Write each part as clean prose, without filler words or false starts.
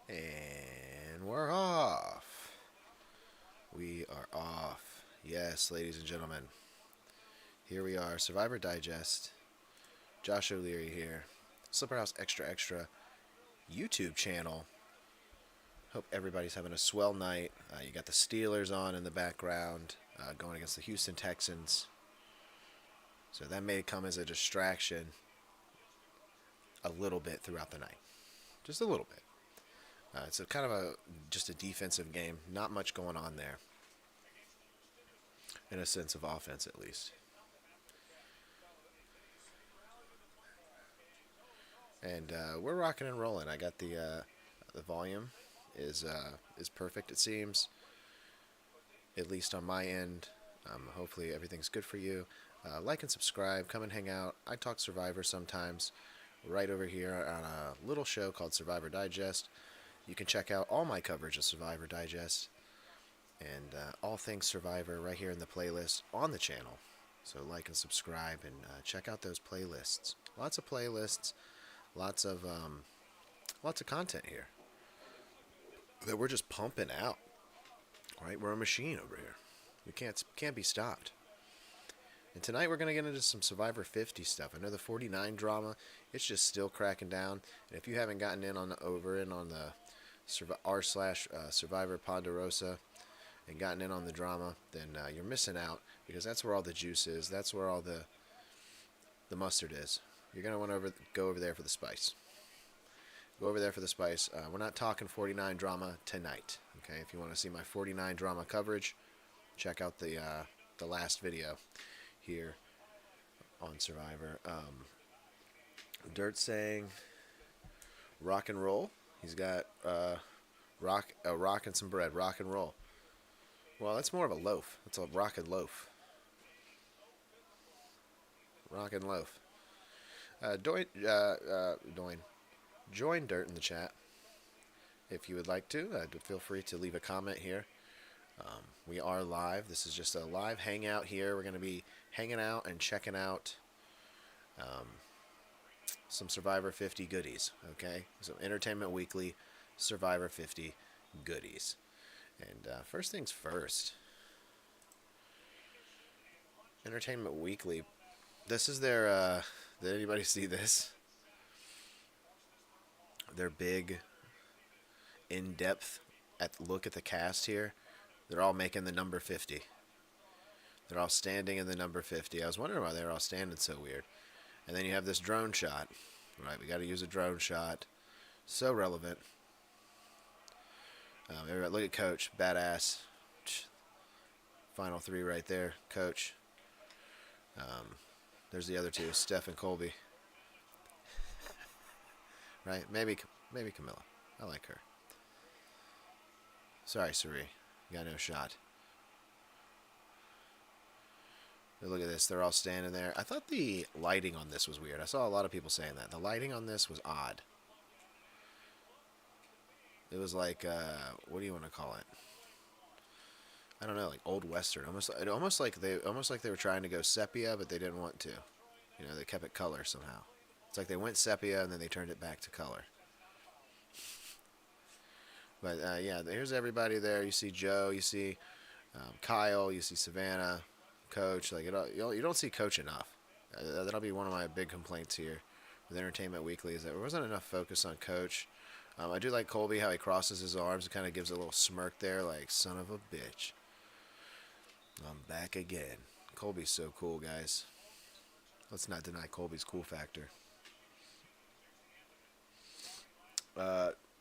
And we're off. We are off. Yes, ladies and gentlemen. Here we are, Survivor Digest. Josh O'Leary here. Slipperhouse Extra Extra YouTube channel. Hope everybody's having a swell night. You got the Steelers on in the background, going against the Houston Texans. So that may come as a distraction a little bit throughout the night. Just a little bit. It's a kind of just a defensive game. Not much going on there. In a sense of offense, at least. And we're rocking and rolling. I got the volume is perfect. It seems, at least on my end. Hopefully everything's good for you. Like and subscribe. Come and hang out. I talk Survivor sometimes. Right over here on a little show called Survivor Digest. You can check out all my coverage of Survivor Digest and all things Survivor right here in the playlist on the channel. So like and subscribe and check out those playlists. Lots of playlists, lots of content here that we're just pumping out. Right, we're a machine over here. We can't be stopped. And tonight we're gonna get into some Survivor 50 stuff. I know the 49 drama, it's just still cracking down. And if you haven't gotten in on the r/Survivor Ponderosa and gotten in on the drama, then you're missing out because that's where all the juice is. That's where all the mustard is. You're gonna want to go over there for the spice. Go over there for the spice. We're not talking 49 drama tonight. Okay, if you want to see my 49 drama coverage, check out the last video here on Survivor. Dirt saying rock and roll. He's got a rock and some bread. Rock and roll. Well, that's more of a loaf. That's a rock and loaf. Rock and loaf. Doin. Join Dirt in the chat if you would like to. Feel free to leave a comment here. We are live. This is just a live hangout here. We're going to be hanging out and checking out some Survivor 50 goodies. Okay, so Entertainment Weekly Survivor 50 goodies. And first things first, Entertainment Weekly. This is their. Did anybody see this? Their big, in-depth look at the cast here. They're all making the number 50. They're all standing in the number 50. I was wondering why they were all standing so weird. And then you have this drone shot. Right, we got to use a drone shot. So relevant. Everybody, look at Coach. Badass. Final three right there. Coach. There's the other two. Steph and Colby. Right? Maybe Camilla. I like her. Sorry, Suri. You got no shot. But look at this. They're all standing there. I thought the lighting on this was weird. I saw a lot of people saying that. The lighting on this was odd. It was like, what do you want to call it? I don't know, like old western. Almost like they were trying to go sepia, but they didn't want to. You know, they kept it color somehow. It's like they went sepia and then they turned it back to color. But yeah, here's everybody there. You see Joe, you see Kyle, you see Savannah, Coach. Like you don't see Coach enough. That'll be one of my big complaints here with Entertainment Weekly is that there wasn't enough focus on Coach. I do like Colby how he crosses his arms and kind of gives a little smirk there, like son of a bitch. I'm back again. Colby's so cool, guys. Let's not deny Colby's cool factor.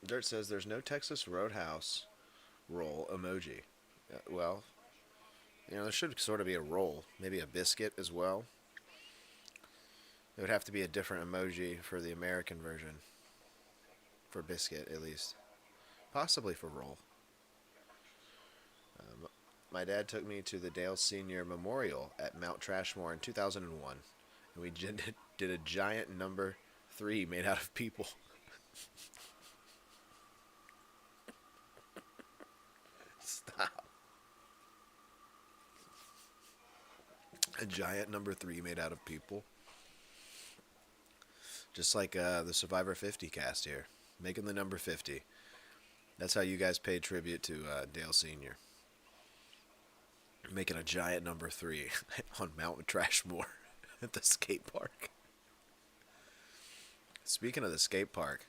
Dirt says there's no Texas Roadhouse roll emoji. Well, you know, there should sort of be a roll. Maybe a biscuit as well. It would have to be a different emoji for the American version. For biscuit, at least. Possibly for roll. My dad took me to the Dale Senior Memorial at Mount Trashmore in 2001. And we did a giant number 3 made out of people. Stop. A giant number 3 made out of people. Just like the Survivor 50 cast here. Making the number 50. That's how you guys pay tribute to Dale Senior, making a giant number 3 on Mount Trashmore at the skate park. Speaking of the skate park,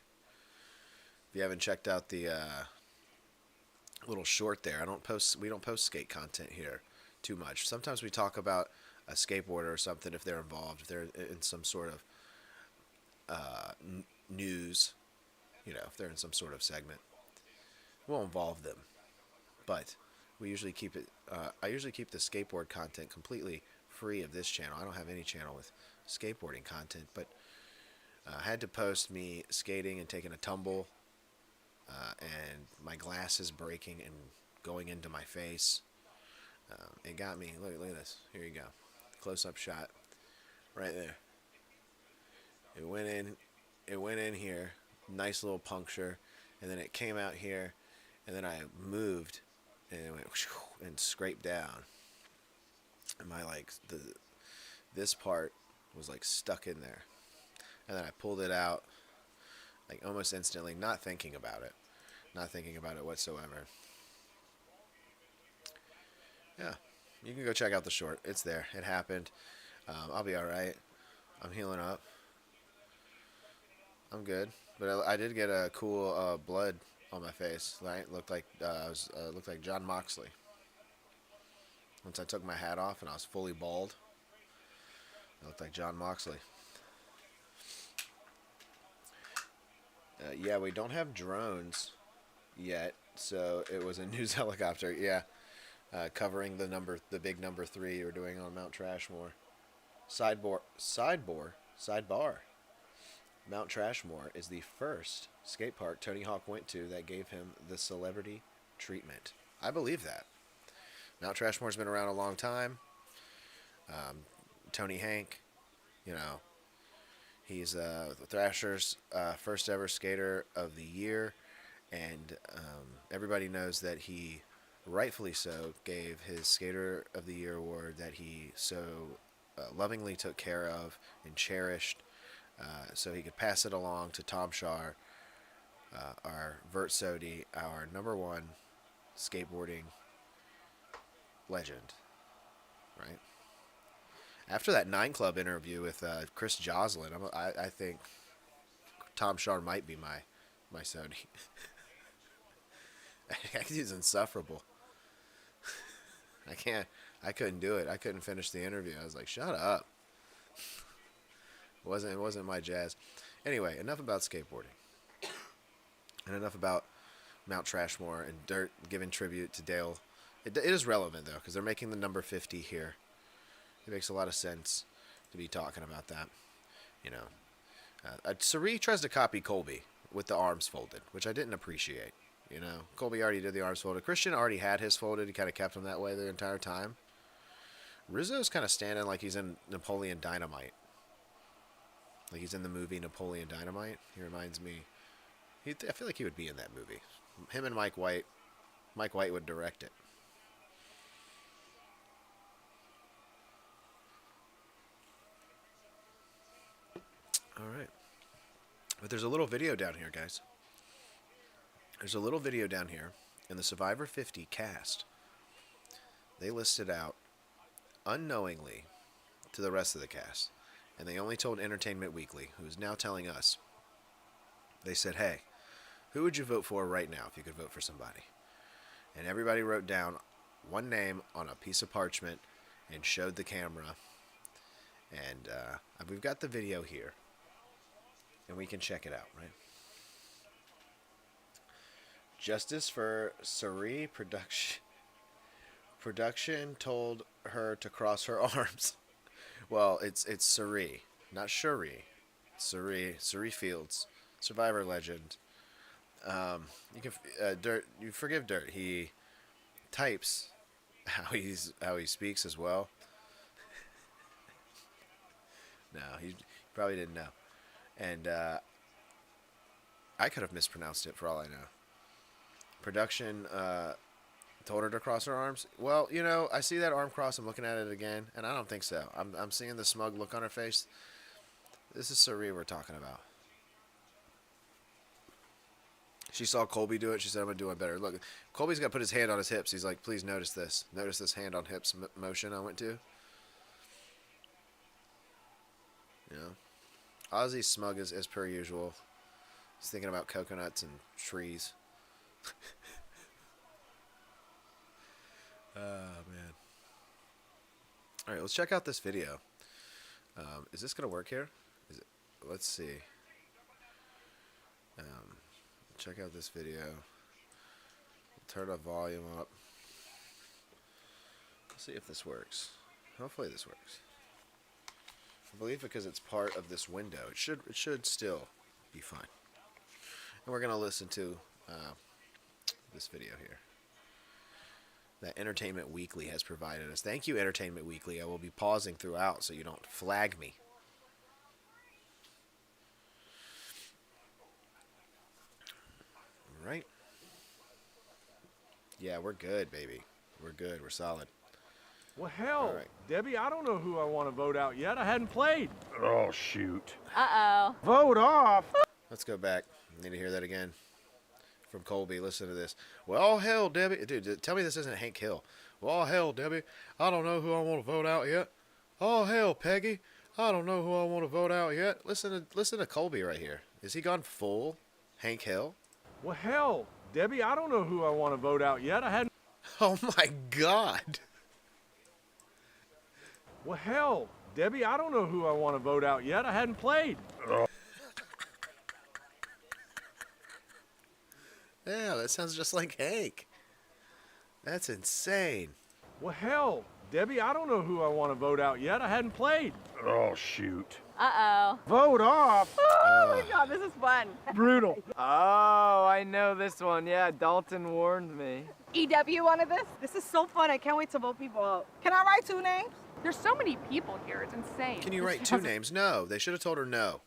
if you haven't checked out the little short there, we don't post skate content here too much. Sometimes we talk about a skateboarder or something if they're involved, if they're in some sort of news, if they're in some sort of segment. We'll involve them, but we usually keep it. I usually keep the skateboard content completely free of this channel. I don't have any channel with skateboarding content, but I had to post me skating and taking a tumble, and my glasses breaking and going into my face. It got me. Look at this. Here you go. Close-up shot, right there. It went in. It went in here. Nice little puncture, and then it came out here, and then I moved, and it went and scraped down. And this part was like stuck in there, and then I pulled it out like almost instantly, not thinking about it whatsoever. Yeah, you can go check out the short. It's there. It happened. I'll be all right. I'm healing up. I'm good. But I did get a cool blood on my face. Right, looked like looked like John Moxley. Once I took my hat off and I was fully bald, I looked like John Moxley. Yeah, we don't have drones yet, so it was a news helicopter. Yeah, covering the big number 3 we're doing on Mount Trashmore. Sidebar. Mount Trashmore is the first skate park Tony Hawk went to that gave him the celebrity treatment. I believe that. Mount Trashmore's been around a long time. Tony Hank, he's Thrasher's first ever skater of the year, and everybody knows that he, rightfully so, gave his Skater of the Year award that he so lovingly took care of and cherished, so he could pass it along to Tom Shar, our Vert Sodi, our number 1 skateboarding legend, right? After that 9 Club interview with Chris Joslin, I think Tom Shar might be my Sodi. He's insufferable. I couldn't do it. I couldn't finish the interview. I was like, shut up. It wasn't my jazz. Anyway, enough about skateboarding. And enough about Mount Trashmore and Dirt giving tribute to Dale. It is relevant, though, because they're making the number 50 here. It makes a lot of sense to be talking about that. Sari tries to copy Colby with the arms folded, which I didn't appreciate. Colby already did the arms folded. Christian already had his folded. He kind of kept them that way the entire time. Rizzo's kind of standing like he's in Napoleon Dynamite. Like he's in the movie Napoleon Dynamite. He reminds me. I feel like he would be in that movie. Him and Mike White. Mike White would direct it. All right. But there's a little video down here, guys. There's a little video down here in the Survivor 50 cast. They listed out unknowingly to the rest of the cast. And they only told Entertainment Weekly, who's now telling us. They said, hey, who would you vote for right now if you could vote for somebody? And everybody wrote down one name on a piece of parchment and showed the camera. And we've got the video here. And we can check it out, right? Justice for Sari Production. Production told her to cross her arms. Well, it's Sari, not Shuri. Sari Fields, Survivor legend. You can Dirt. You forgive Dirt. He types how he speaks as well. No, he probably didn't know, and I could have mispronounced it for all I know. Production told her to cross her arms. Well, I see that arm cross. I'm looking at it again, and I don't think so. I'm seeing the smug look on her face. This is Sari we're talking about. She saw Colby do it. She said, I'm going to do it better. Look, Colby's got to put his hand on his hips. He's like, please notice this. Notice this hand on hips motion I went to. You know, Ozzy's smug as per usual. He's thinking about coconuts and trees. Oh, man. All right, let's check out this video. Is this going to work here? Is it? Let's see. Check out this video. Turn the volume up. Let's see if this works. Hopefully this works. I believe because it's part of this window, it should still be fine. And we're gonna listen to this video here that Entertainment Weekly has provided us. Thank you, Entertainment Weekly. I will be pausing throughout so you don't flag me. Right? Yeah, we're good, baby. We're good. We're solid. Well, hell, right. Debbie, I don't know who I want to vote out yet. I hadn't played. Oh, shoot. Uh-oh. Vote off. Let's go back. Need to hear that again from Colby. Listen to this. Well, hell, Debbie. Dude, tell me this isn't Hank Hill. Well, hell, Debbie. I don't know who I want to vote out yet. Oh, hell, Peggy. I don't know who I want to vote out yet. Listen to Colby right here. Is he gone full Hank Hill? Well, hell, Debbie, I don't know who I want to vote out yet. I hadn't. Oh, my God. Well, hell, Debbie, I don't know who I want to vote out yet. I hadn't played. Yeah, that sounds just like Hank. That's insane. Well, hell, Debbie, I don't know who I want to vote out yet. I hadn't played. Oh, shoot. Uh-oh. Vote off. Oh my God, this is fun. Brutal. Oh, I know this one. Yeah, Dalton warned me. EW wanted this? This is so fun. I can't wait to vote people out. Can I write 2 names? There's so many people here. It's insane. Can you write 2 names? No. They should have told her no.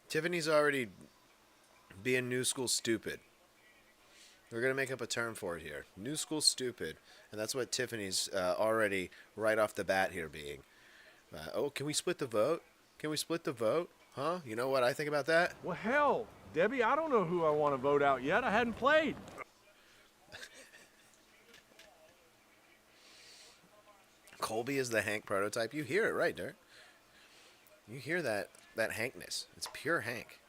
Tiffany's already being new school stupid. We're going to make up a term for it here. New school stupid. And that's what Tiffany's already right off the bat here being. Oh, can we split the vote? Can we split the vote? Huh? You know what I think about that? Well, hell, Debbie, I don't know who I want to vote out yet. I hadn't played. Colby is the Hank prototype. You hear it right, Dirk. You hear that Hankness. It's pure Hank.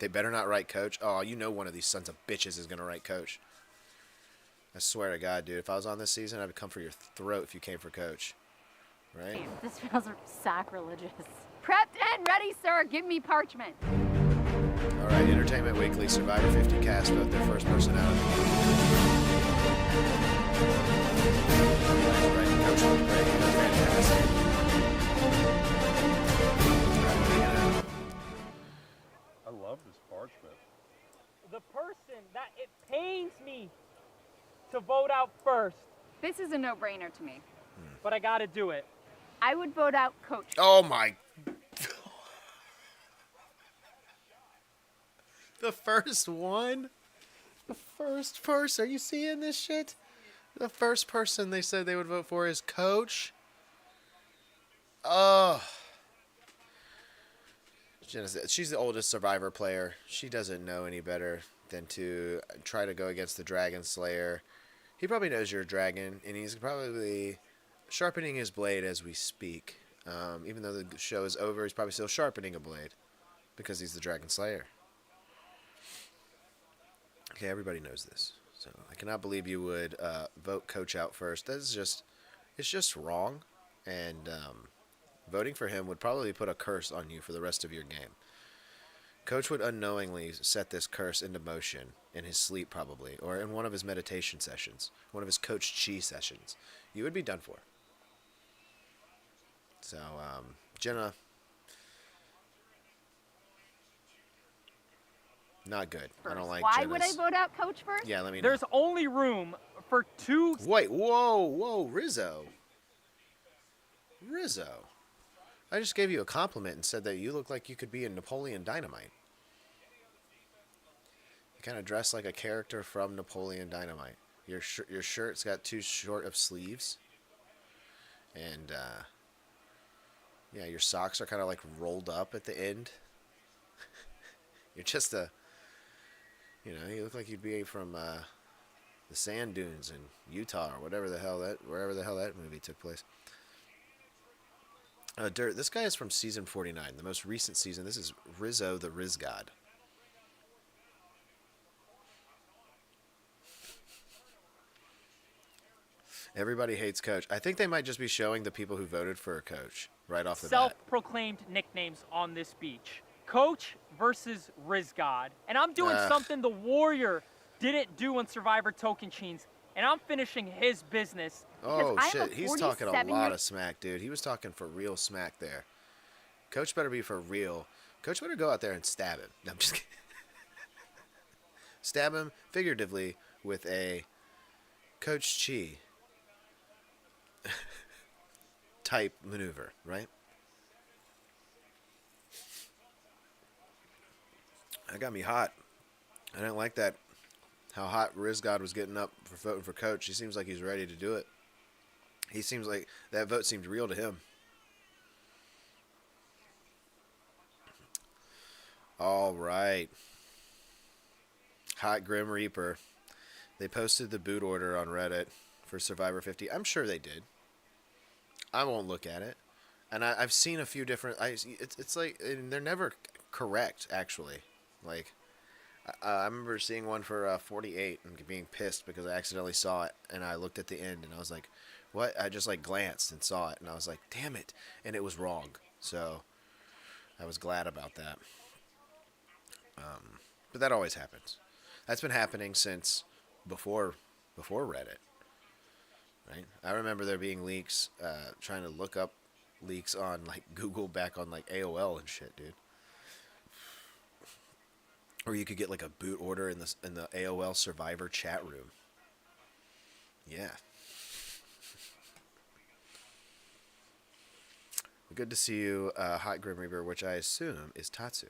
They better not write Coach. Oh, you know one of these sons of bitches is going to write Coach. I swear to God, dude. If I was on this season, I'd come for your throat if you came for Coach. Right? This feels sacrilegious. Prepped and ready, sir. Give me parchment. All right, Entertainment Weekly, Survivor 50 cast vote their first person out. Right, Coach looked great. He looked fantastic. I love this parchment. The person that it pains me to vote out first, This is a no-brainer to me. but I gotta do it. I would vote out Coach. Oh, my. The first one? The first person. Are you seeing this shit? The first person they said they would vote for is Coach. Oh. She's the oldest Survivor player. She doesn't know any better than to try to go against the Dragon Slayer. He probably knows you're a dragon, and he's probably sharpening his blade as we speak. Even though the show is over, he's probably still sharpening a blade because he's the Dragon Slayer. Okay, everybody knows this. So I cannot believe you would vote Coach out first. It's just wrong, and voting for him would probably put a curse on you for the rest of your game. Coach would unknowingly set this curse into motion in his sleep probably, or in one of his meditation sessions, one of his Coach Chi sessions. You would be done for. So, Jenna, not good. I don't like Why Jenna's. would I vote out Coach first? Yeah, let me know. There's only room for 2. Wait, whoa, Rizzo. I just gave you a compliment and said that you look like you could be in Napoleon Dynamite. You kind of dress like a character from Napoleon Dynamite. Your shirt's got too short of sleeves. And, yeah, your socks are kind of like rolled up at the end. You're just you look like you'd be from the sand dunes in Utah or wherever the hell that movie took place. Dirt. This guy is from season 49, the most recent season. This is Rizzo the Riz God. Everybody hates Coach. I think they might just be showing the people who voted for a Coach right off the bat. Self-proclaimed nicknames on this beach. Coach versus Riz God. And I'm doing something the Warrior didn't do on Survivor Tocantins, and I'm finishing his business. Oh, I am shit. a He's talking a 47 lot year- of smack, dude. He was talking for real smack there. Coach better be for real. Coach better go out there and stab him. No, I'm just kidding. Stab him figuratively with a Coach Chi type maneuver, right? That got me hot. I didn't like that. How hot Riz God was getting up for voting for Coach. He seems like he's ready to do it. He seems like that vote seemed real to him. All right. Hot Grim Reaper. They posted the boot order on Reddit for Survivor 50. I'm sure they did. I won't look at it. And I've seen a few different... It's like... And they're never correct, actually. Like... I remember seeing one for 48 and being pissed because I accidentally saw it, and I looked at the end and I was like, what? I just like glanced and saw it, and I was like, damn it. And it was wrong. So I was glad about that. But that always happens. That's been happening since before Reddit. Right? I remember there being leaks, trying to look up leaks on like Google back on like AOL and shit, dude. Or you could get like a boot order in the AOL Survivor chat room. Yeah. Good to see you, Hot Grim Reaper, which I assume is Tatsu.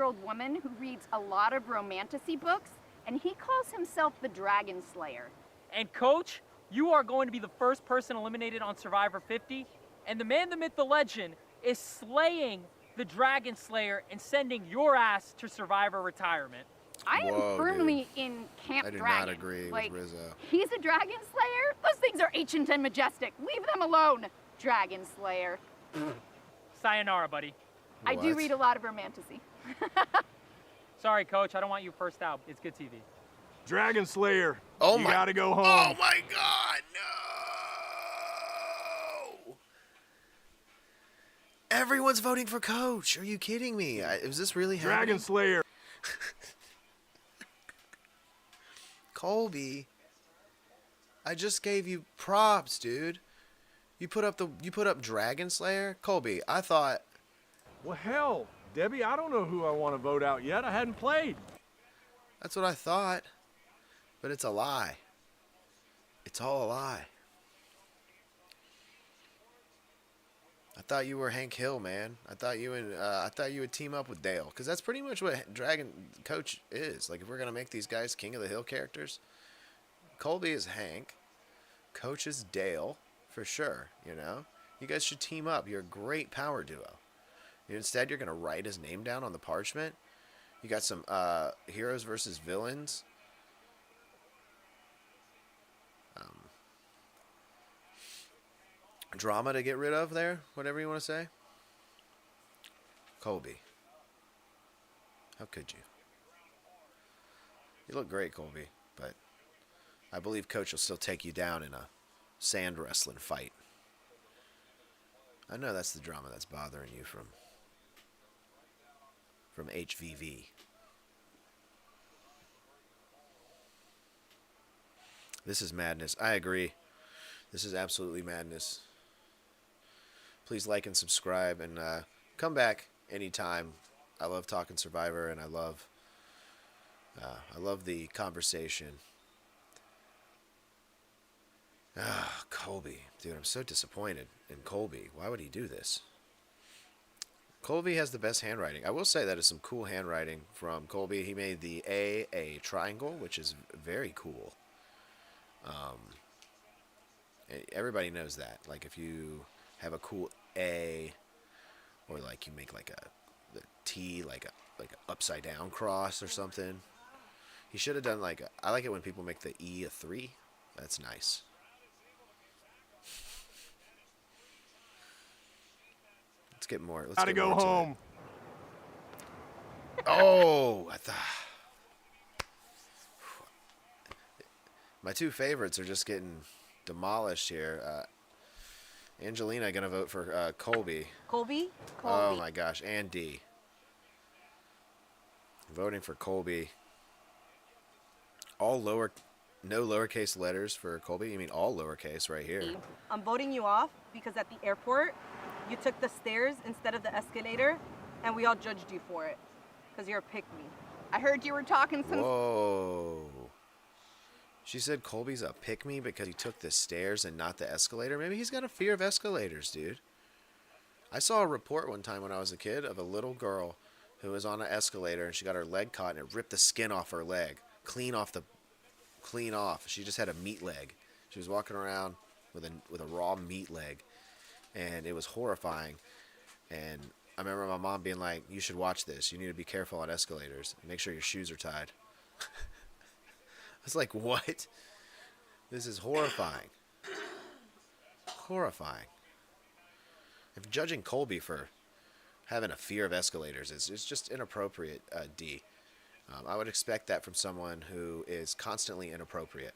Old woman who reads a lot of romantasy books, and he calls himself the Dragon Slayer. And Coach, you are going to be the first person eliminated on Survivor 50, and the man, the myth, the legend is slaying the Dragon Slayer and sending your ass to Survivor retirement. I am Whoa, firmly in Camp I do Dragon. not agree like, with Rizzo. He's a Dragon Slayer? Those things are ancient and majestic. Leave them alone, Dragon Slayer. Sayonara, buddy. I do What? read a lot of romantasy. Sorry, Coach, I don't want you first out. It's good TV. Dragon Slayer. Oh you my- gotta go home. Oh my god, no! Everyone's voting for Coach. Are you kidding me? Is this really happening? Dragon Slayer. Colby, I just gave you props, dude. You put up Dragon Slayer? Colby, I thought... Well, hell, Debbie, I don't know who I want to vote out yet. I hadn't played. That's what I thought. But it's a lie. It's all a lie. I thought you were Hank Hill, man. I thought you would team up with Dale, because that's pretty much what Dragon Coach is. Like, if we're gonna make these guys King of the Hill characters, Colby is Hank, Coach is Dale, for sure. You know, you guys should team up. You're a great power duo. Instead, you're gonna write his name down on the parchment. You got some heroes versus villains. Drama to get rid of there, whatever you want to say. Colby, how could you? You look great, Colby, but I believe Coach will still take you down in a sand wrestling fight. I know that's the drama that's bothering you from HVV. This is madness. I agree. This is absolutely madness. Please like and subscribe, and come back anytime. I love talking Survivor, and I love the conversation. Colby. Dude, I'm so disappointed in Colby. Why would he do this? Colby has the best handwriting. I will say that is some cool handwriting from Colby. He made the a triangle, which is very cool. Everybody knows that. Like, if you have a cool A, or like you make like the T like like an upside down cross or something. He should have done like I like it when people make the E a 3. That's nice. Let's get more. Let's Gotta get go more to home. it. Oh, I thought my two favorites are just getting demolished here. Angelina gonna vote for Colby. Colby? Oh my gosh, and D. Voting for Colby. All lower, no lowercase letters for Colby. You mean all lowercase right here? I'm voting you off because at the airport, you took the stairs instead of the escalator, and we all judged you for it. Because you're a pick-me. I heard you were talking some. Whoa. She said Colby's a pick-me because he took the stairs and not the escalator. Maybe he's got a fear of escalators, dude. I saw a report one time when I was a kid of a little girl who was on an escalator and she got her leg caught and it ripped the skin off her leg. Clean off. She just had a meat leg. She was walking around with a raw meat leg, and it was horrifying. And I remember my mom being like, "You should watch this. You need to be careful on escalators. Make sure your shoes are tied." I was like, "What? This is horrifying. Horrifying." If judging Colby for having a fear of escalators is just inappropriate, D. I would expect that from someone who is constantly inappropriate.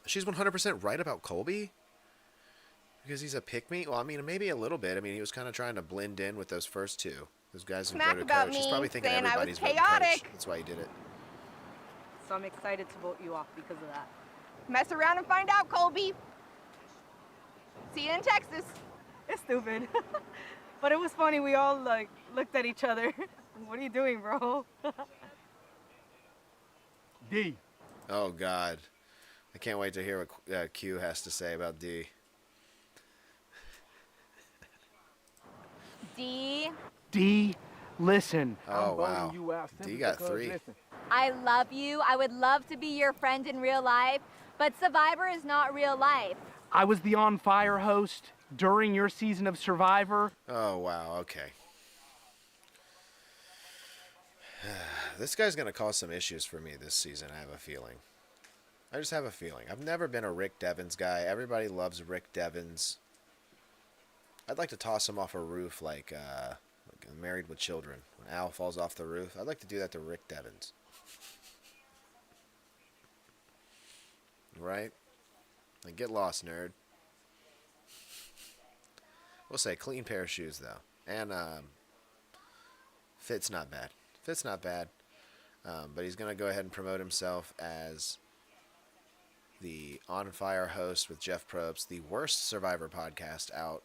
She's 100% right about Colby? Because he's a pick-me? Well, I mean, maybe a little bit. I mean, he was kind of trying to blend in with those first two. Those guys who Smack voted about coach. He's me, probably thinking saying I was everybody's voting chaotic. coach. That's why he did it. So I'm excited to vote you off because of that. Mess around and find out, Colby. See you in Texas. It's stupid. But it was funny. We all like looked at each other. What are you doing, bro? D. Oh, God. I can't wait to hear what Q has to say about D. D, D, listen. Oh, I'm wow. voting you out D simply got because, 3. listen, I love you. I would love to be your friend in real life, but Survivor is not real life. I was the On Fire host during your season of Survivor. Oh, wow. Okay. This guy's going to cause some issues for me this season, I have a feeling. I just have a feeling. I've never been a Rick Devens guy. Everybody loves Rick Devens. I'd like to toss him off a roof like Married with Children. When Al falls off the roof, I'd like to do that to Rick Devens. Right? Like, get lost, nerd. We'll say clean pair of shoes, though. And fit's not bad. Fit's not bad. But he's going to go ahead and promote himself as the On Fire host with Jeff Probst, the worst Survivor podcast out.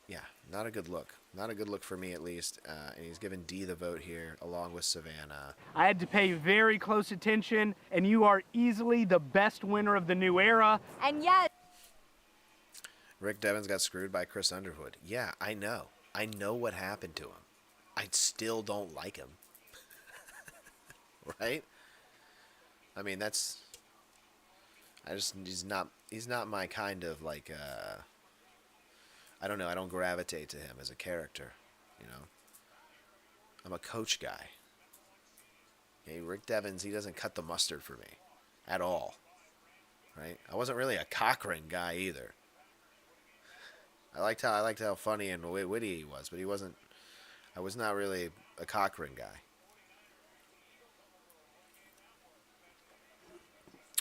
Yeah, not a good look. Not a good look for me, at least. And he's given D the vote here, along with Savannah. I had to pay very close attention, and you are easily the best winner of the new era. And yes, Rick Devens got screwed by Chris Underwood. Yeah, I know. I know what happened to him. I still don't like him. Right? I mean, he's not my kind of, like, I don't know, I don't gravitate to him as a character, you know? I'm a coach guy. Okay, Rick Devens, he doesn't cut the mustard for me. At all. Right? I wasn't really a Cochran guy either. I liked how funny and witty he was, but I was not really a Cochran guy.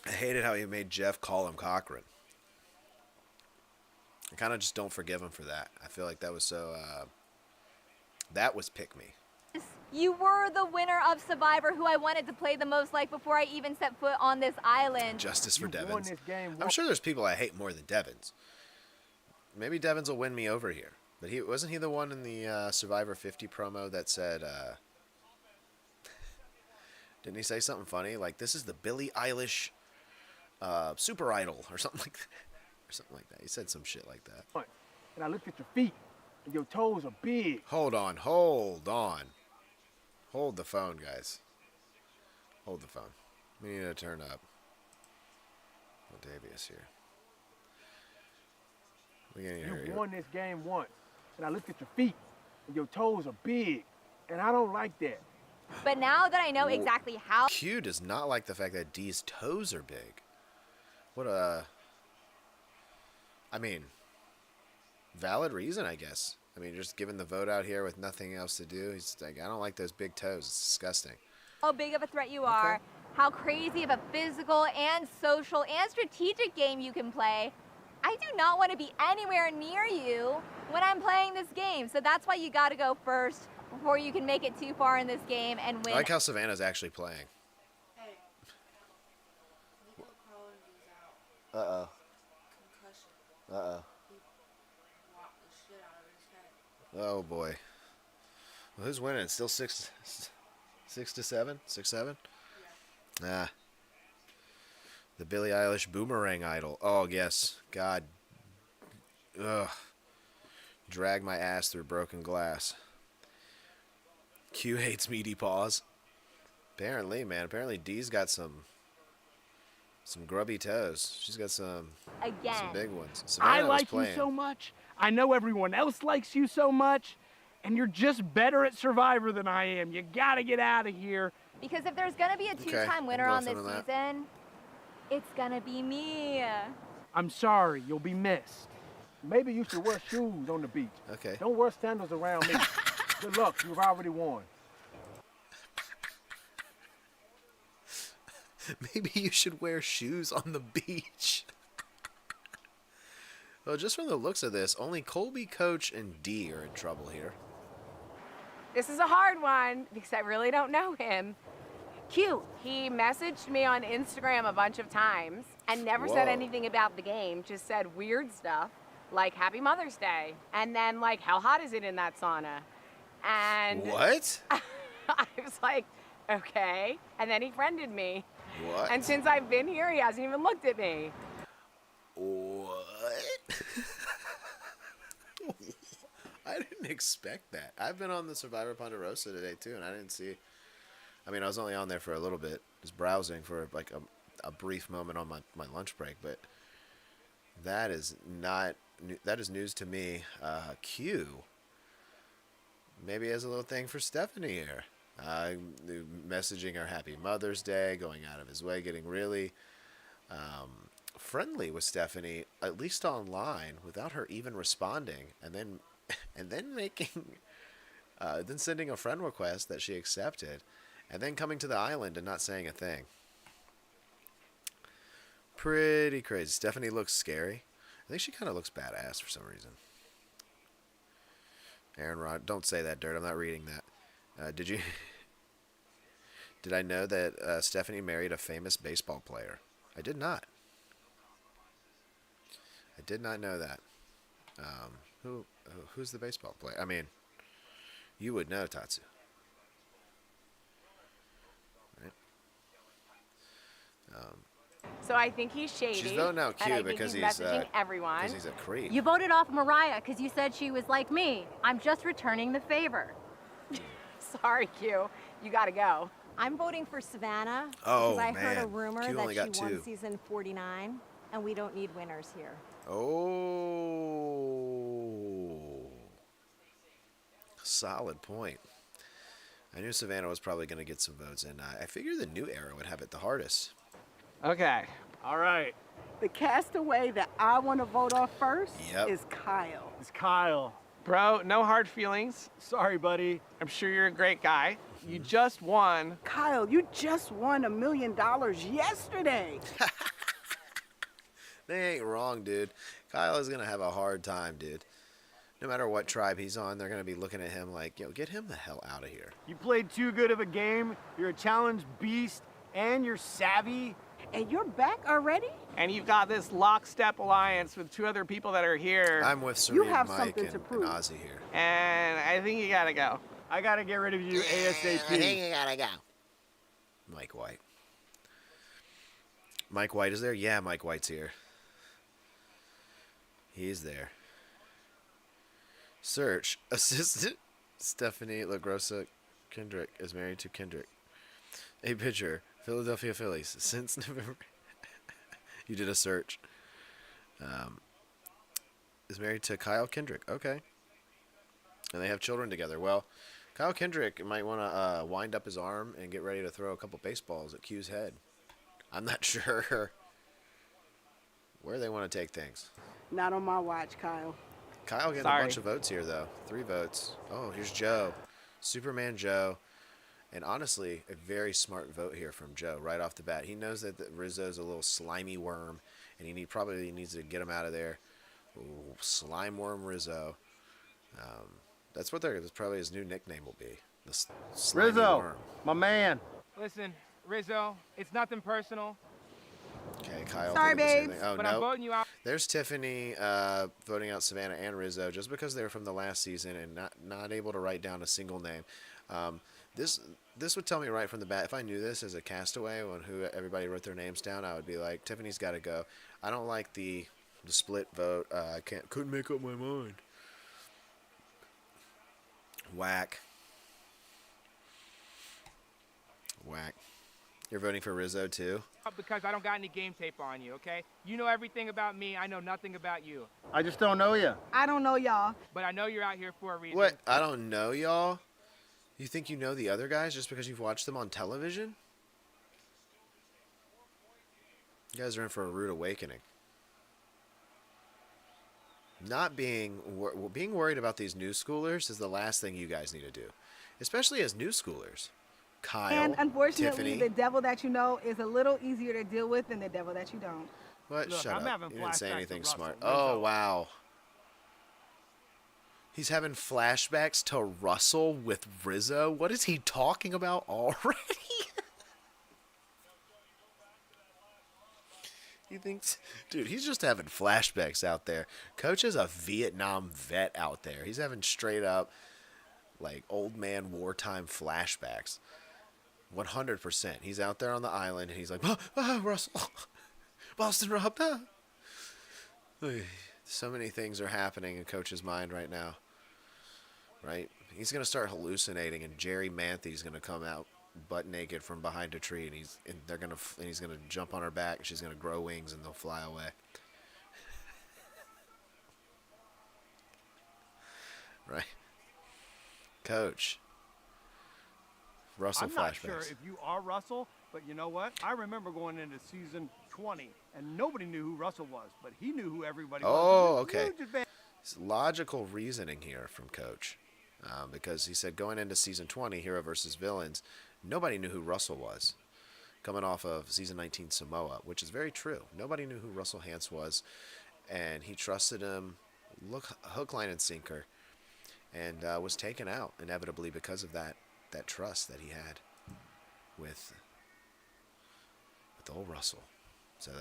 I hated how he made Jeff call him Cochran. I kind of just don't forgive him for that. I feel like that was so, that was pick me. you were the winner of Survivor, who I wanted to play the most like before I even set foot on this island. Justice for you won Devens. this game. I'm sure there's people I hate more than Devens. Maybe Devens will win me over here. But wasn't he the one in the Survivor 50 promo that said, didn't he say something funny? Like, this is the Billie Eilish Super Idol or something like that. Or something like that. He said some shit like that. And I looked at your feet, and your toes are big. Hold on. Hold the phone, guys. Hold the phone. We need to turn up. Oh, Davius here. We can't hear You you. won this game once, and I looked at your feet, and your toes are big, and I don't like that. But now that I know exactly how Q does not like the fact that D's toes are big. What a... I mean, valid reason, I guess. I mean, just giving the vote out here with nothing else to do. He's like, I don't like those big toes. It's disgusting. big of a threat you are, how crazy of a physical and social and strategic game you can play. I do not want to be anywhere near you when I'm playing this game. So that's why you got to go first before you can make it too far in this game and win. I like how Savannah's actually playing. Uh-oh. Uh-oh. Oh, boy. Well, who's winning? Still 6 to 7? 6-7? Ah. The Billie Eilish boomerang idol. Oh, yes. God. Ugh. Drag my ass through broken glass. Q hates meaty paws. Apparently, man. Apparently D's got some grubby toes. She's got some big ones. Savannah I was like you playing. so much. I know everyone else likes you so much. And you're just better at Survivor than I am. You gotta get out of here. Because if there's going to be a two-time winner on this season, it's going to be me. I'm sorry, you'll be missed. Maybe you should wear shoes on the beach. Okay. Don't wear sandals around me. Good luck, you've already won. Maybe you should wear shoes on the beach. Well, just from the looks of this, only Colby, Coach, and D are in trouble here. This is a hard one because I really don't know him. Cute. He messaged me on Instagram a bunch of times and never said Whoa. anything about the game, just said weird stuff like Happy Mother's Day and then like how hot is it in that sauna? And What? I was like, okay. And then he friended me. What? And since I've been here, he hasn't even looked at me. What? I didn't expect that. I've been on the Survivor Ponderosa today too, and I didn't see. I mean, I was only on there for a little bit, just browsing for like a brief moment on my lunch break. But that is not that is news to me. Q maybe has a little thing for Stephanie here. Messaging her Happy Mother's Day, going out of his way, getting really friendly with Stephanie, at least online, without her even responding, and then then sending a friend request that she accepted, and then coming to the island and not saying a thing. Pretty crazy. Stephanie looks scary. I think she kind of looks badass for some reason. Aaron Rod, don't say that, Dirt. I'm not reading that. Did I know that Stephanie married a famous baseball player? I did not. I did not know that. Who's the baseball player? I mean, you would know, Tatsu. Right? So I think he's shady. She's voting out Q and I because think he's messaging everyone. because he's a creep. You voted off Mariah because you said she was like me. I'm just returning the favor. Sorry, Q. You gotta go. I'm voting for Savannah Oh, because I heard a man. rumor Q only that got she won two. season 49, and we don't need winners here. Oh, solid point. I knew Savannah was probably going to get some votes, and I figured the new era would have it the hardest. Okay. All right. The castaway that I want to vote off first Yep. is Kyle. It's Kyle. Bro, no hard feelings. Sorry, buddy. I'm sure you're a great guy. You just won. Kyle, you just won $1 million yesterday. They ain't wrong, dude. Kyle is going to have a hard time, dude. No matter what tribe he's on, they're going to be looking at him like, yo, get him the hell out of here. You played too good of a game. You're a challenge beast, and you're savvy. And you're back already? And you've got this lockstep alliance with two other people that are here. I'm with You Serene, have Mike, something and, to and prove. Ozzy here. And I think you gotta go. I gotta get rid of you ASAP. I think you gotta go. Mike White. Mike White is there? Yeah, Mike White's here. He's there. Search. Assistant Stephanie LaGrossa Kendrick is married to Kendrick. A pitcher. Philadelphia Phillies. Since November. You did a search. is married to Kyle Kendrick. Okay. And they have children together. Well, Kyle Kendrick might want to wind up his arm and get ready to throw a couple baseballs at Q's head. I'm not sure where they want to take things. Not on my watch, Kyle. Kyle getting a bunch of votes here, though. 3 votes. Oh, here's Joe. Superman Joe. And honestly, a very smart vote here from Joe right off the bat. He knows that Rizzo's a little slimy worm, and he probably needs to get him out of there. Ooh, Slime Worm Rizzo. That's probably his new nickname will be. The slimy Rizzo, worm. my man. Listen, Rizzo, it's nothing personal. Okay, Kyle. Sorry, thinking the same babes. thing. Oh, But no. I'm voting you out. There's Tiffany voting out Savannah and Rizzo just because they were from the last season and not able to write down a single name. This would tell me right from the bat. If I knew this as a castaway when everybody wrote their names down, I would be like, Tiffany's got to go. I don't like the split vote. I couldn't make up my mind. Whack. You're voting for Rizzo too? Because I don't got any game tape on you, okay? You know everything about me. I know nothing about you. I just don't know you. I don't know y'all. But I know you're out here for a reason. What? I don't know y'all? You think you know the other guys just because you've watched them on television? You guys are in for a rude awakening. Not being worried about these new schoolers is the last thing you guys need to do, especially as new schoolers. Kyle, And unfortunately, Tiffany. the devil that you know is a little easier to deal with than the devil that you don't. What? Look, Shut I'm up. having You didn't say flashbacks anything to Russell. smart. Rizzo. Oh, wow. He's having flashbacks to Russell with Rizzo? What is he talking about already? He thinks, dude, he's just having flashbacks out there. Coach is a Vietnam vet out there. He's having straight up, like, old man wartime flashbacks. 100%. He's out there on the island and he's like, Russell, Boston Rob. So many things are happening in Coach's mind right now. Right? He's going to start hallucinating and Jerry Manthe's going to come out butt naked from behind a tree and he's going to jump on her back and she's going to grow wings and they'll fly away. Right? Coach. Russell I'm not flashbacks. sure if you are Russell, but you know what? I remember going into season 20, and nobody knew who Russell was, but he knew who everybody was. Oh, It was a okay. huge advantage. It's logical reasoning here from Coach. Because he said going into season 20, Hero versus Villains, nobody knew who Russell was. Coming off of season 19 Samoa, which is very true. Nobody knew who Russell Hantz was, and he trusted him hook, line, and sinker, and was taken out inevitably because of that trust that he had with old Russell. So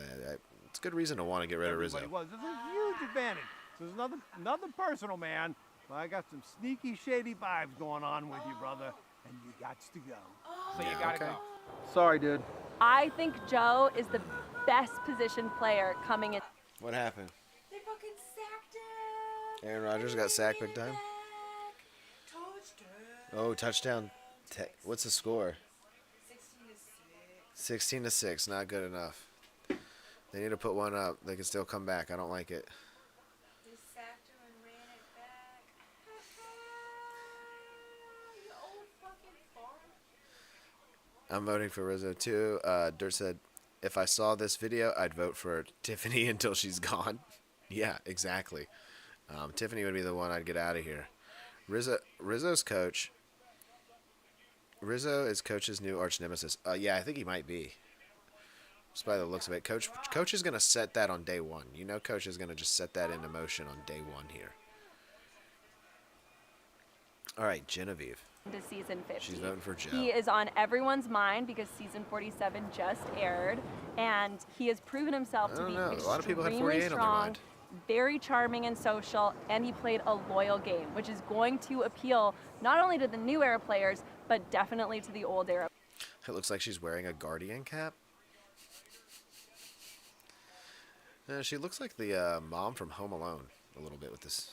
it's a good reason to want to get rid of Rizzo. Everybody was. It's a huge advantage. So there's nothing personal, man. But I got some sneaky, shady vibes going on with you, brother, and you got to go. So you gotta okay. go. Sorry, dude. I think Joe is the best positioned player coming in. What happened? They fucking sacked him. Aaron Rodgers got sacked big time? Oh, touchdown. What's the score? 16 to 6. Not good enough. They need to put one up. They can still come back. I don't like it. They sacked him and ran it back. You old fucking farm. I'm voting for Rizzo too. Dirt said, if I saw this video, I'd vote for Tiffany until she's gone. Yeah, exactly. Tiffany would be the one I'd get out of here. Rizzo's coach. Rizzo is Coach's new arch nemesis. Yeah, I think he might be. Just by the looks of it. Coach is going to set that on day one. You know Coach is going to just set that into motion on day one here. All right, Genevieve. To season 50. She's voting for Joe. He is on everyone's mind because season 47 just aired, and he has proven himself to be A lot of people had extremely 48 on their strong, mind. very charming and social, and he played a loyal game, which is going to appeal not only to the new era players, but definitely to the old era. It looks like she's wearing a Guardian cap. She looks like the mom from Home Alone a little bit with this.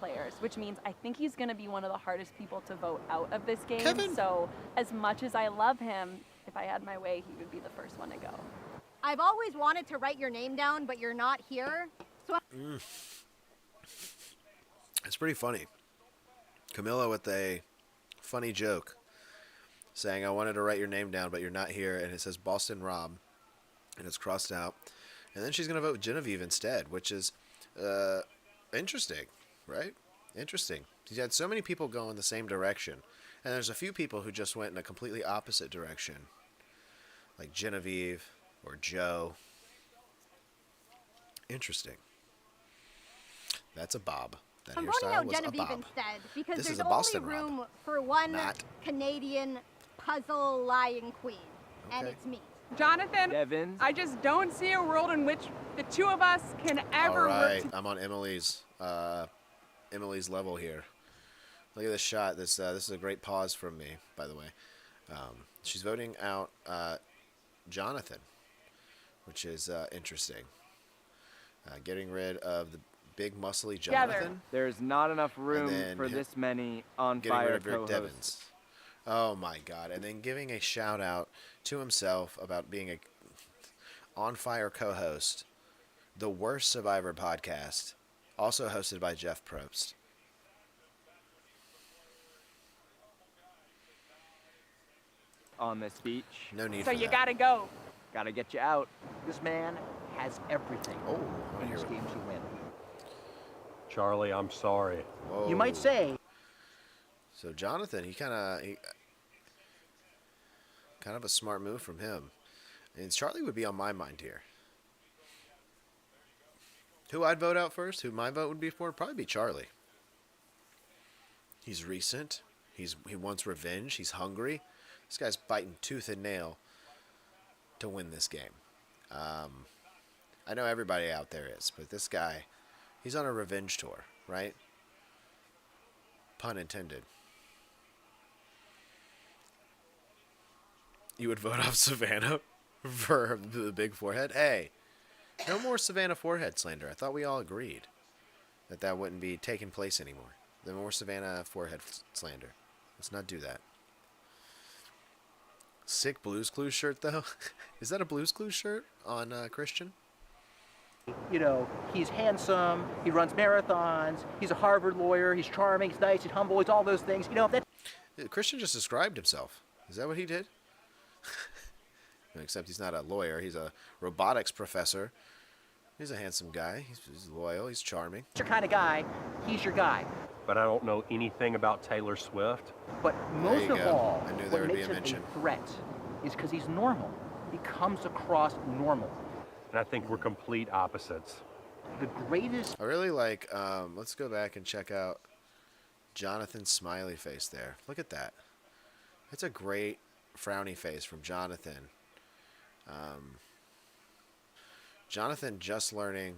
Players, which means I think he's going to be one of the hardest people to vote out of this game. Kevin. So as much as I love him, if I had my way, he would be the first one to go. I've always wanted to write your name down, but you're not here. It's pretty funny. Camilla with a funny joke saying, I wanted to write your name down, but you're not here. And it says Boston Rob. And it's crossed out. And then she's going to vote Genevieve instead, which is interesting, right? Interesting. He's had so many people go in the same direction. And there's a few people who just went in a completely opposite direction. Like Genevieve or Joe. Interesting. That's a bob. That I'm voting hairstyle out was a Genevieve bob. instead because This is there's a Boston only Rob. room for one Not. Canadian puzzle lying queen, and Okay. it's me. Jonathan, Devin. I just don't see a world in which the two of us can All ever right, work I'm on Emily's level here. Look at this shot. This is a great pause from me, by the way. She's voting out Jonathan, which is interesting. Getting rid of the big muscly Jonathan. There's not enough room then for this many on getting rid fire of Rick co-hosts. Devins. Oh my God! And then giving a shout out to himself about being a on fire co-host, the worst Survivor podcast, also hosted by Jeff Probst. On this beach. No need so for you that. gotta go. Gotta get you out. This man has everything in this game to win. Charlie, I'm sorry. Whoa. You might say. So Jonathan, he kind of a smart move from him. And Charlie would be on my mind here. Who I'd vote out first, who my vote would be for, probably be Charlie. He's recent. He wants revenge. He's hungry. This guy's biting tooth and nail to win this game. I know everybody out there is, but this guy, he's on a revenge tour, right? Pun intended. You would vote off Savannah for the big forehead? Hey, no more Savannah forehead slander. I thought we all agreed that that wouldn't be taking place anymore. No more Savannah forehead slander. Let's not do that. Sick Blues Clues shirt, though. Is that a Blues Clues shirt on Christian? You know, he's handsome, he runs marathons, he's a Harvard lawyer, he's charming, he's nice, he's humble, he's all those things. You know, that. Christian just described himself. Is that what he did? Except he's not a lawyer. He's a robotics professor. He's a handsome guy. He's loyal. He's charming. Your kind of guy, he's your guy. But I don't know anything about Taylor Swift. But most of all, I knew what there would be makes a him mention. a threat is because he's normal. He comes across normal. And I think we're complete opposites. The greatest. I really like, let's go back and check out Jonathan's smiley face there. Look at that. It's a great frowny face from Jonathan. Jonathan just learning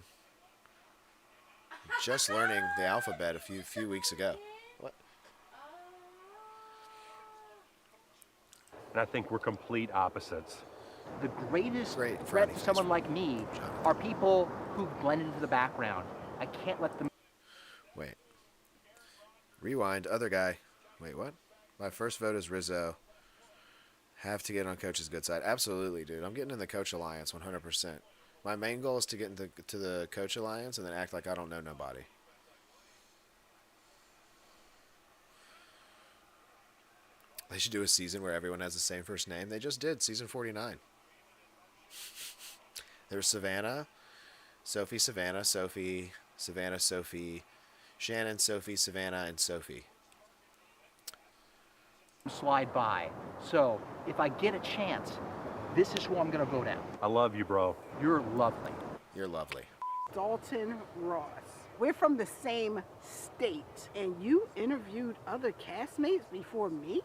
the alphabet a few weeks ago. What? And I think we're complete opposites. The greatest Great threat frowny to face someone from like me are people who blend into the background. I can't let them. Wait. Rewind. Other guy. Wait, what? My first vote is Rizzo. Have to get on Coach's good side. Absolutely, dude. I'm getting in the Coach Alliance 100%. My main goal is to get to the Coach Alliance and then act like I don't know nobody. They should do a season where everyone has the same first name. They just did, season 49. There's Savannah, Sophie, Savannah, Sophie, Savannah, Sophie, Shannon, Sophie, Savannah, and Sophie. Slide by. So if I get a chance, this is who I'm going to vote out. I love you, bro. You're lovely. You're lovely. Dalton Ross. We're from the same state, and you interviewed other castmates before me?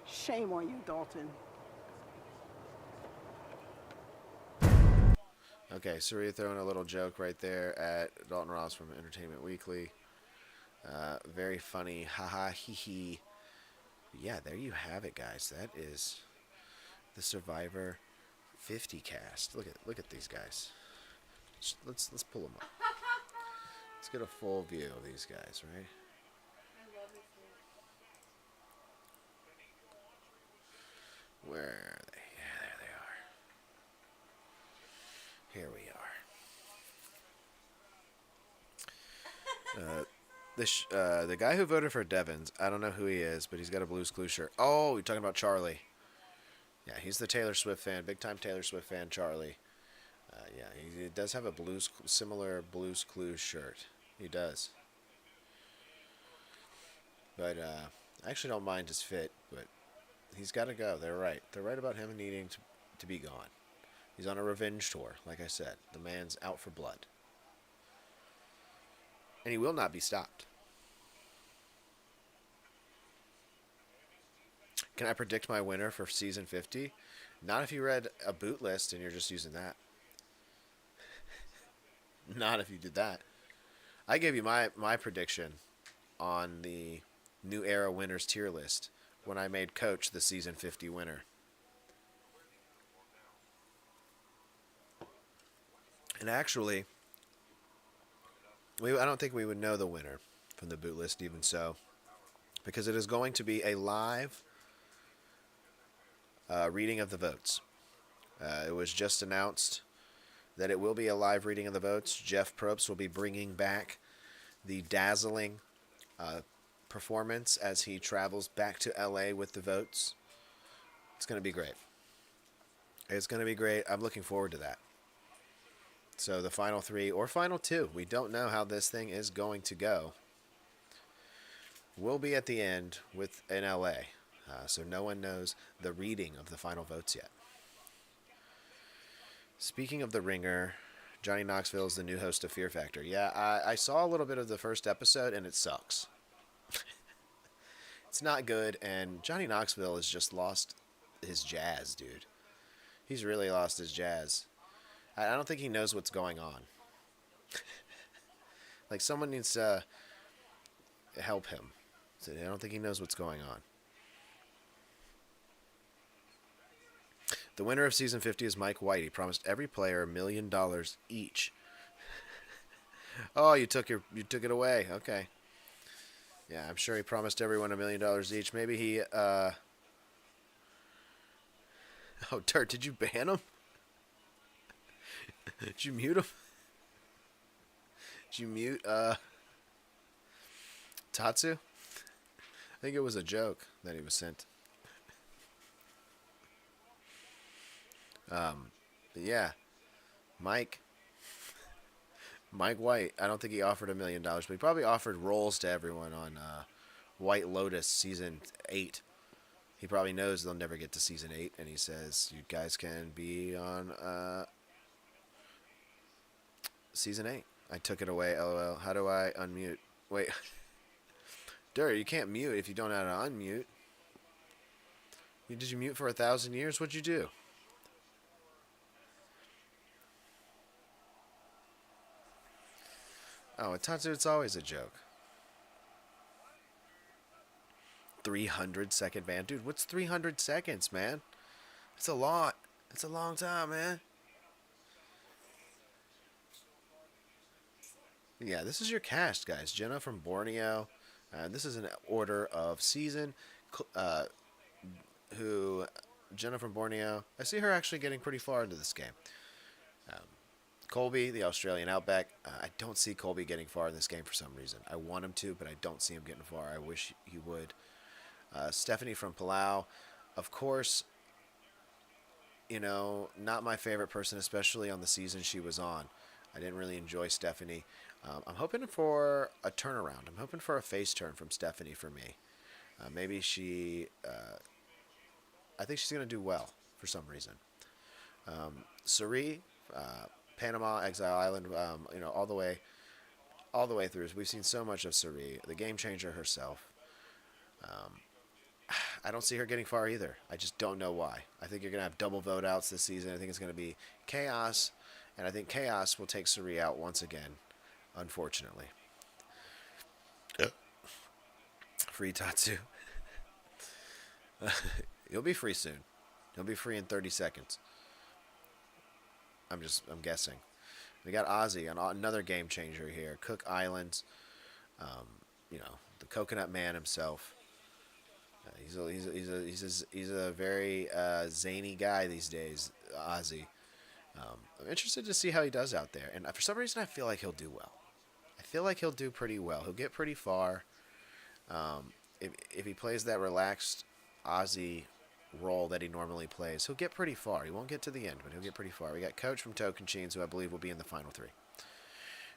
Shame on you, Dalton. Okay, Surya throwing a little joke right there at Dalton Ross from Entertainment Weekly. Very funny. Haha, hee hee. Yeah, there you have it, guys. That is the Survivor 50 cast. Look at these guys. Let's pull them up. Let's get a full view of these guys, right? Where are they? Yeah, there they are. Here we are. The guy who voted for Devins, I don't know who he is, but he's got a Blues Clues shirt. Oh, you're talking about Charlie. Yeah, he's the Taylor Swift fan, big time Taylor Swift fan, Charlie. Yeah, he does have a similar Blues Clues shirt. He does. But I actually don't mind his fit, but he's got to go. They're right. They're right about him needing to be gone. He's on a revenge tour, like I said. The man's out for blood. And he will not be stopped. Can I predict my winner for season 50? Not if you read a boot list and you're just using that. Not if you did that. I gave you my prediction on the New Era winners tier list when I made Coach the season 50 winner. And actually, I don't think we would know the winner from the boot list even so, because it is going to be a live reading of the votes. It was just announced that it will be a live reading of the votes. Jeff Probst will be bringing back the dazzling performance as he travels back to LA with the votes. It's going to be great. It's going to be great. I'm looking forward to that. So the final 3 or final 2, we don't know how this thing is going to go, will be at the end in LA. So no one knows the reading of the final votes yet. Speaking of the Ringer, Johnny Knoxville is the new host of Fear Factor. Yeah, I saw a little bit of the first episode, and it sucks. It's not good, and Johnny Knoxville has just lost his jazz, dude. He's really lost his jazz. I don't think he knows what's going on. Like, someone needs to help him. I don't think he knows what's going on. The winner of season 50 is Mike White. He promised every player $1 million each. Oh, you took it away. Okay. Yeah, I'm sure he promised everyone $1 million each. Maybe he Oh, Dirt, did you ban him? Did you mute him? Did you mute Tatsu? I think it was a joke that he was sent. But yeah, Mike White, I don't think he offered $1 million, but he probably offered roles to everyone on White Lotus season 8. He probably knows they'll never get to season 8, and he says, you guys can be on season 8. I took it away, LOL. How do I unmute? Wait. Dirt, you can't mute if you don't know how to unmute. Did you mute for 1,000 years? What'd you do? Oh, Tatsu, it's always a joke. 300-second ban. Dude, what's 300 seconds, man? It's a lot. It's a long time, man. Yeah, this is your cast, guys. Jenna from Borneo. This is an order of season. Jenna from Borneo. I see her actually getting pretty far into this game. Colby, the Australian Outback. I don't see Colby getting far in this game for some reason. I want him to, but I don't see him getting far. I wish he would. Stephanie from Palau. Of course, not my favorite person, especially on the season she was on. I didn't really enjoy Stephanie. I'm hoping for a turnaround. I'm hoping for a face turn from Stephanie for me. Maybe I think she's going to do well for some reason. Suri, Panama, Exile Island, all the way through. We've seen so much of Suri, the game changer herself. I don't see her getting far either. I just don't know why. I think you're going to have double vote outs this season. I think it's going to be chaos, and I think chaos will take Suri out once again, unfortunately. Free Tatsu. You'll be free soon. You'll be free in 30 seconds. I'm guessing. We got Ozzy, another game changer here. Cook Islands. The Coconut Man himself. He's a very zany guy these days, Ozzy. I'm interested to see how he does out there, and for some reason I feel like he'll do well. I feel like he'll do pretty well. He'll get pretty far. If he plays that relaxed Aussie role that he normally plays, he'll get pretty far. He won't get to the end, but he'll get pretty far. We got Coach from Tocantins, who I believe will be in the final 3.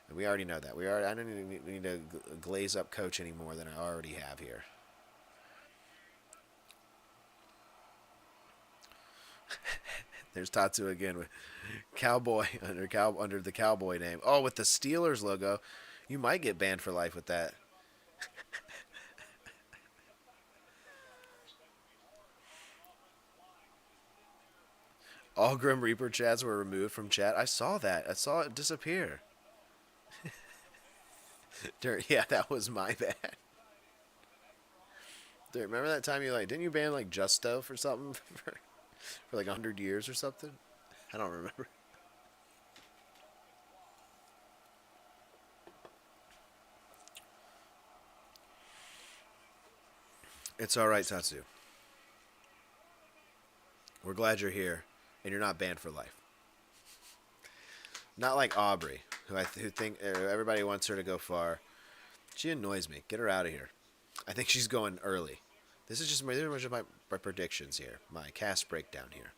And we already know that. I don't need to glaze up Coach any more than I already have here. There's Tatsu again with Cowboy under the Cowboy name. Oh, with the Steelers logo. You might get banned for life with that. All Grim Reaper chats were removed from chat. I saw that. I saw it disappear. Yeah, that was my bad. Dude, remember that time didn't you ban like Justo for something for like 100 years or something? I don't remember. It's all right, Tatsu. We're glad you're here, and you're not banned for life. Not like Aubrey, who think everybody wants her to go far. She annoys me. Get her out of here. I think she's going early. These are just my predictions here, my cast breakdown here.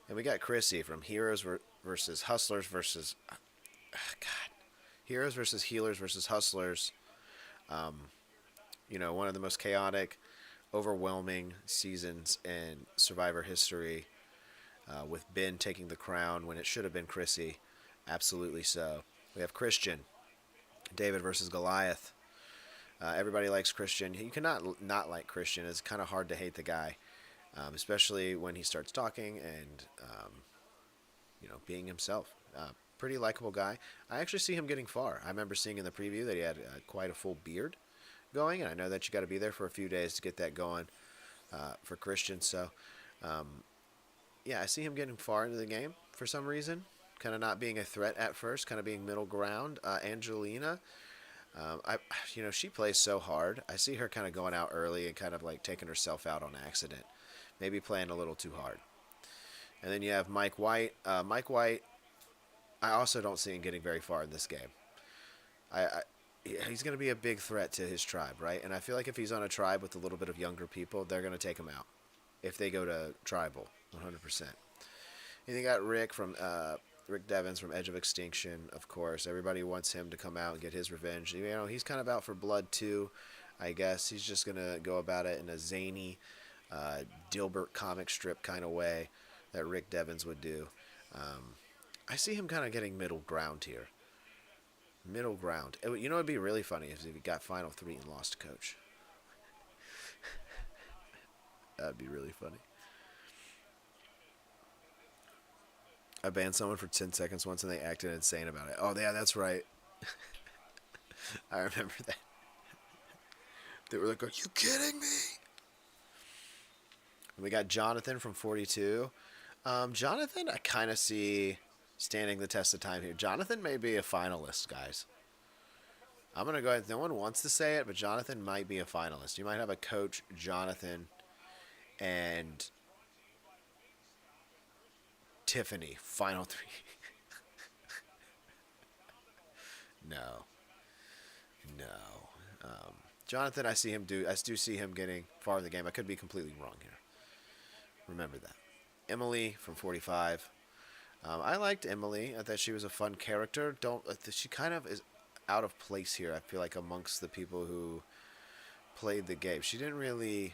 And we got Chrissy from Heroes versus Hustlers versus Heroes versus Healers versus Hustlers. One of the most chaotic, overwhelming seasons in Survivor history, with Ben taking the crown when it should have been Chrissy. Absolutely so. We have Christian, David versus Goliath. Everybody likes Christian. You cannot not like Christian. It's kind of hard to hate the guy, especially when he starts talking and, being himself. Pretty likable guy. I actually see him getting far. I remember seeing in the preview that he had quite a full beard going, and I know that you got to be there for a few days to get that going for Christian. So, I see him getting far into the game for some reason. Kind of not being a threat at first, kind of being middle ground. Angelina, she plays so hard. I see her kind of going out early and kind of like taking herself out on accident. Maybe playing a little too hard. And then you have Mike White. Mike White, I also don't see him getting very far in this game. He's going to be a big threat to his tribe, right? And I feel like if he's on a tribe with a little bit of younger people, they're going to take him out if they go to tribal, 100%. And you got Rick Devens from Edge of Extinction, of course. Everybody wants him to come out and get his revenge. He's kind of out for blood too, I guess. He's just going to go about it in a zany Dilbert comic strip kind of way that Rick Devens would do. I see him kind of getting middle ground here. Middle ground. It'd be really funny if he got final 3 and lost to Coach. That'd be really funny. I banned someone for 10 seconds once and they acted insane about it. Oh, yeah, that's right. I remember that. They were like, are you kidding me? And we got Jonathan from 42. Jonathan, I kind of see standing the test of time here. Jonathan may be a finalist, guys. I'm going to go ahead. No one wants to say it, but Jonathan might be a finalist. You might have a Coach, Jonathan, and Tiffany, final 3. No. Jonathan, I do see him getting far in the game. I could be completely wrong here. Remember that. Emily from 45. I liked Emily. I thought she was a fun character. She kind of is out of place here, I feel like, amongst the people who played the game. She didn't really...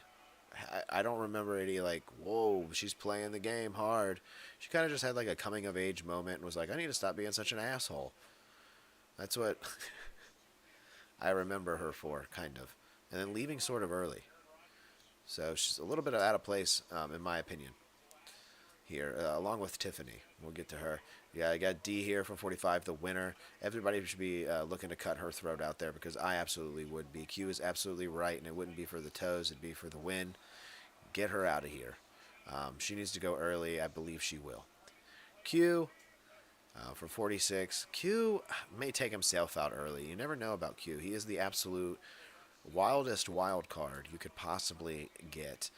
I don't remember any, whoa, she's playing the game hard. She kind of just had, a coming-of-age moment and was like, I need to stop being such an asshole. That's what I remember her for, kind of. And then leaving sort of early. So she's a little bit out of place, in my opinion, here, along with Tiffany. We'll get to her. Yeah, I got D here from 45, the winner. Everybody should be looking to cut her throat out there because I absolutely would be. Q is absolutely right, and it wouldn't be for the toes. It'd be for the win. Get her out of here. She needs to go early. I believe she will. Q from 46. Q may take himself out early. You never know about Q. He is the absolute wildest wild card you could possibly get.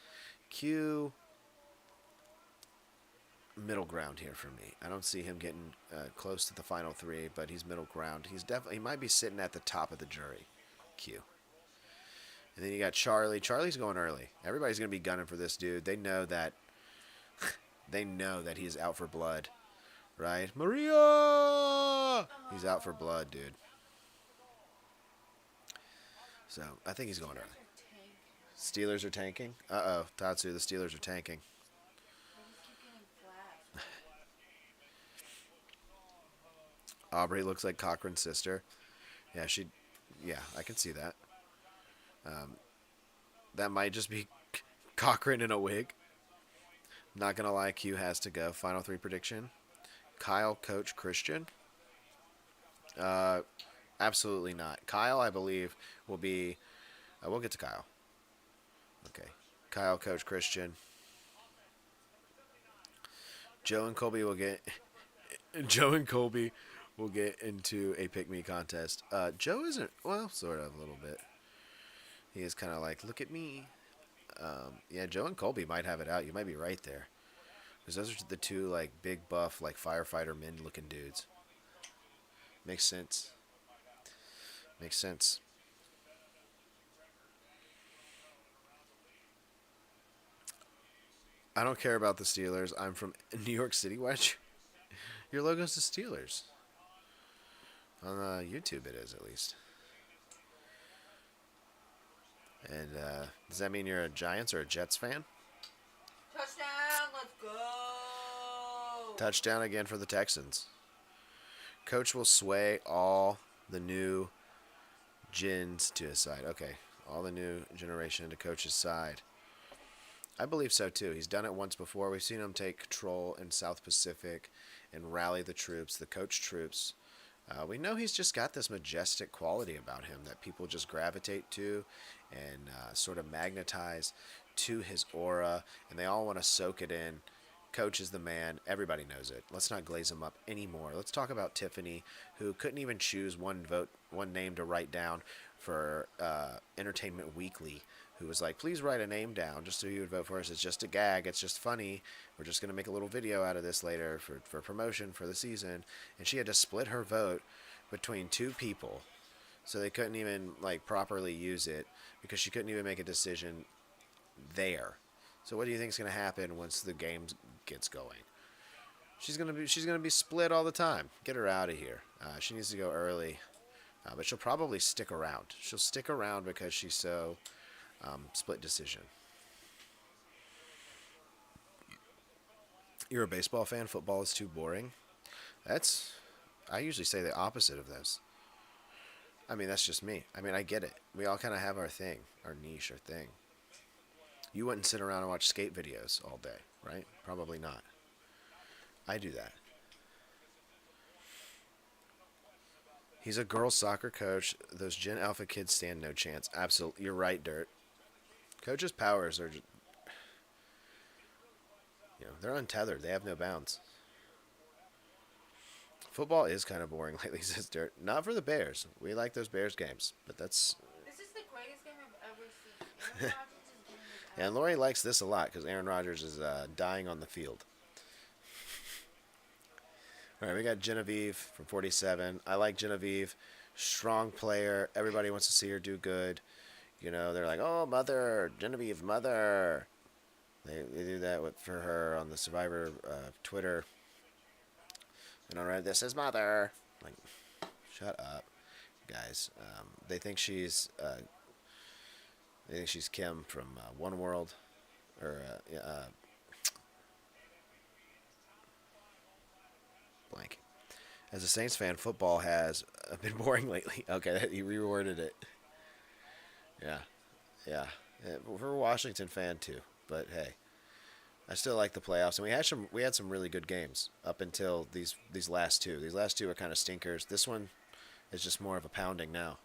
Q... middle ground here for me. I don't see him getting close to the final three, but he's middle ground. He might be sitting at the top of the jury. Q. And then you got Charlie. Charlie's going early. Everybody's going to be gunning for this dude. They know that he's out for blood, right? Maria! He's out for blood, dude. So, I think he's going early. Steelers are tanking? Uh-oh, Tatsu, the Steelers are tanking. Aubrey looks like Cochran's sister. Yeah, I can see that. That might just be Cochran in a wig. Not gonna lie, Q has to go. Final three prediction. Kyle, Coach, Christian. Absolutely not. Kyle, I believe, will be... we'll get to Kyle. Okay. Kyle, Coach, Christian. Joe and Colby will get... Joe and Colby will get into a pick-me contest. Joe isn't... Well, sort of, a little bit. He is kind of like, look at me. Yeah, Joe and Colby might have it out. You might be right there. Because those are the two, like, big buff, like, firefighter men-looking dudes. Makes sense. Makes sense. I don't care about the Steelers. I'm from New York City. Your logo's the Steelers. On YouTube it is, at least. And does that mean you're a Giants or a Jets fan? Touchdown, let's go! Touchdown again for the Texans. Coach will sway all the new gens to his side. Okay, all the new generation to Coach's side. I believe so, too. He's done it once before. We've seen him take control in South Pacific and rally the troops, the Coach troops. We know he's just got this majestic quality about him that people just gravitate to and sort of magnetize to his aura, and they all want to soak it in. Coach is the man. Everybody knows it. Let's not glaze him up anymore. Let's talk about Tiffany, who couldn't even choose one name to write down for Entertainment Weekly, who was like, please write a name down just so you would vote for us. It's just a gag. It's just funny. We're just going to make a little video out of this later for promotion for the season. And she had to split her vote between two people, so they couldn't even like properly use it because she couldn't even make a decision there. So what do you think is going to happen once the game gets going? She's gonna be split all the time. Get her out of here. She needs to go early, but she'll probably stick around. She'll stick around because she's so split decision. You're a baseball fan. Football is too boring. I usually say the opposite of this. I mean, that's just me. I mean, I get it. We all kind of have our thing, our niche, our thing. You wouldn't sit around and watch skate videos all day, right? Probably not. I do that. He's a girls' soccer coach. Those Gen Alpha kids stand no chance. Absolutely. You're right, Dirt. Coaches' powers are, they're untethered. They have no bounds. Football is kind of boring lately, says Dirt. Not for the Bears. We like those Bears games, but that's... This is the greatest game I've ever seen. Aaron Rodgers is doing this. Yeah, and Lori likes this a lot because Aaron Rodgers is dying on the field. All right, we got Genevieve from 47. I like Genevieve. Strong player. Everybody wants to see her do good. They're like, oh, mother, Genevieve, mother. They do that for her on the Survivor Twitter. And on Reddit, this is mother. Like, shut up, guys. They think she's Kim from One World, or blank. As a Saints fan, football has been boring lately. Okay, he reworded it. Yeah. We're a Washington fan too, but hey, I still like the playoffs, and we had some really good games up until these last two. These last two are kind of stinkers. This one is just more of a pounding now.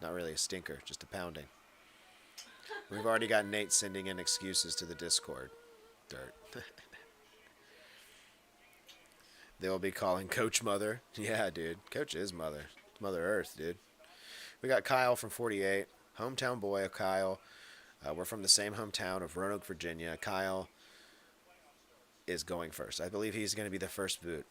Not really a stinker, just a pounding. We've already got Nate sending in excuses to the Discord. Dirt. They will be calling Coach Mother. Yeah, dude. Coach is Mother. It's Mother Earth, dude. We got Kyle from 48. Hometown boy of Kyle. We're from the same hometown of Roanoke, Virginia. Kyle is going first. I believe he's going to be the first boot.